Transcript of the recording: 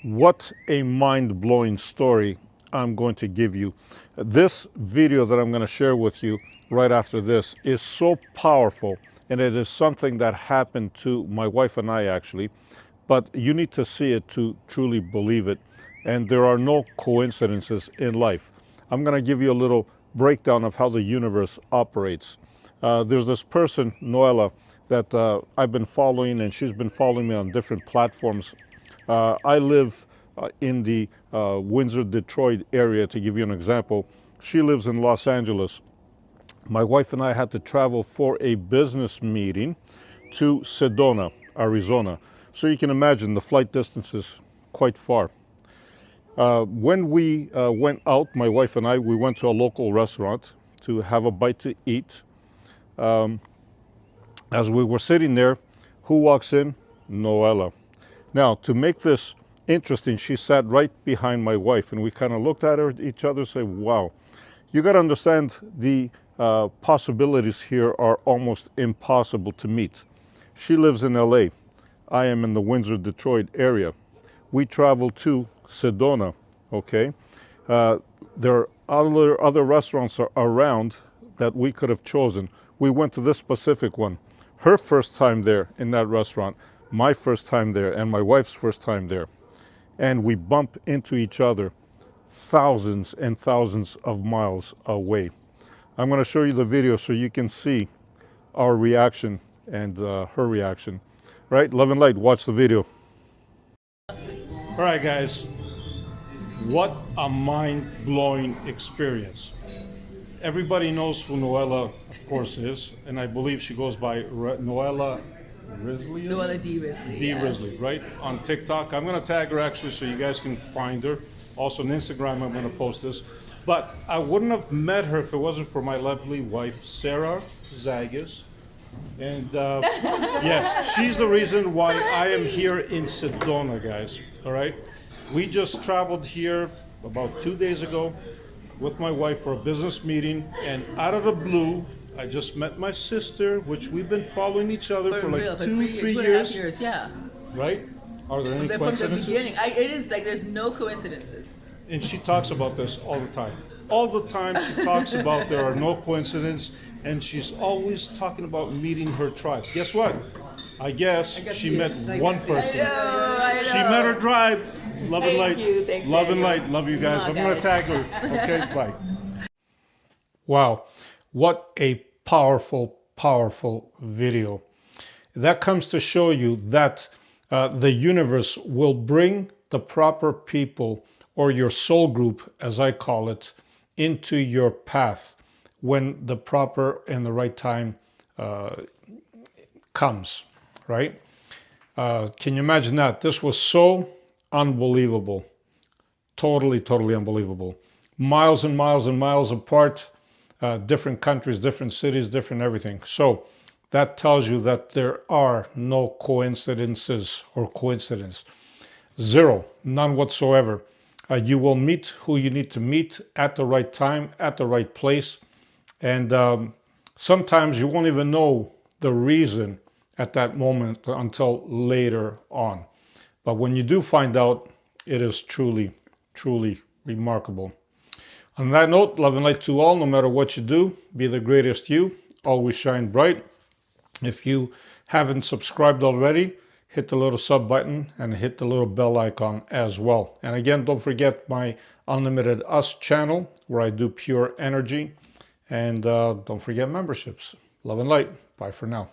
What a mind-blowing story I'm going to give you. This video that I'm going to share with you right after this is so powerful, and it is something that happened to my wife and I actually, but you need to see it to truly believe it. And there are no coincidences in life. I'm going to give you a little breakdown of how the universe operates. There's this person, Noella, that I've been following, and she's been following me on different platforms. I live in the Windsor, Detroit area, to give you an example. She lives in Los Angeles. My wife and I had to travel for a business meeting to Sedona, Arizona. So you can imagine the flight distance is quite far. When we went out, my wife and I, we went to a local restaurant to have a bite to eat. As we were sitting there, who walks in? Noella. Now, to make this interesting, she sat right behind my wife, and we kind of looked at each other and said, wow. You got to understand the possibilities here are almost impossible to meet. She lives in LA. I am in the Windsor, Detroit area. We travel to Sedona, okay? There are other restaurants around that we could have chosen. We went to this specific one. Her first time there in that restaurant, my first time there, and my wife's first time there. And we bump into each other thousands and thousands of miles away. I'm going to show you the video so you can see our reaction and her reaction. Right? Love and light, watch the video. All right, guys. What a mind-blowing experience. Everybody knows who Noella, of course, is, and I believe she goes by Noella Risley? Noella D. Risley. D. Risley, right? On TikTok. I'm going to tag her actually so you guys can find her. Also on Instagram, I'm going to post this. But I wouldn't have met her if it wasn't for my lovely wife, Sarah Zagas. And yes, she's the reason why I am here in Sedona, guys. All right? We just traveled here about 2 days ago with my wife for a business meeting, and out of the blue, I just met my sister, which we've been following each other for like real, 2 3 2.5 years. years, yeah. Right? Are there any From the coincidences? beginning, it is like there's no coincidences. And she talks about this all the time. All the time she talks about there are no coincidences, and she's always talking about meeting her tribe. Guess what? I guess she met one person. I know. She met her tribe. Love and light. Thank you. Thanks, Love and Daniel. light. Love you guys. Mwah, I'm going to guys. tag her. Okay, bye. Wow. What a powerful, powerful video. That comes to show you that the universe will bring the proper people, or your soul group, as I call it, into your path when the proper and the right time comes, right? Can you imagine that? This was so unbelievable. Totally, totally unbelievable. Miles and miles and miles apart, different countries, different cities, different everything. So that tells you that there are no coincidences or coincidence. Zero, none whatsoever. You will meet who you need to meet at the right time, at the right place. And sometimes you won't even know the reason at that moment until later on. But when you do find out, it is truly, truly remarkable. On that note, love and light to all. No matter what you do, be the greatest you. Always shine bright. If you haven't subscribed already, hit the little sub button and hit the little bell icon as well. And again, don't forget my Unlimited Us channel where I do pure energy. And don't forget memberships. Love and light. Bye for now.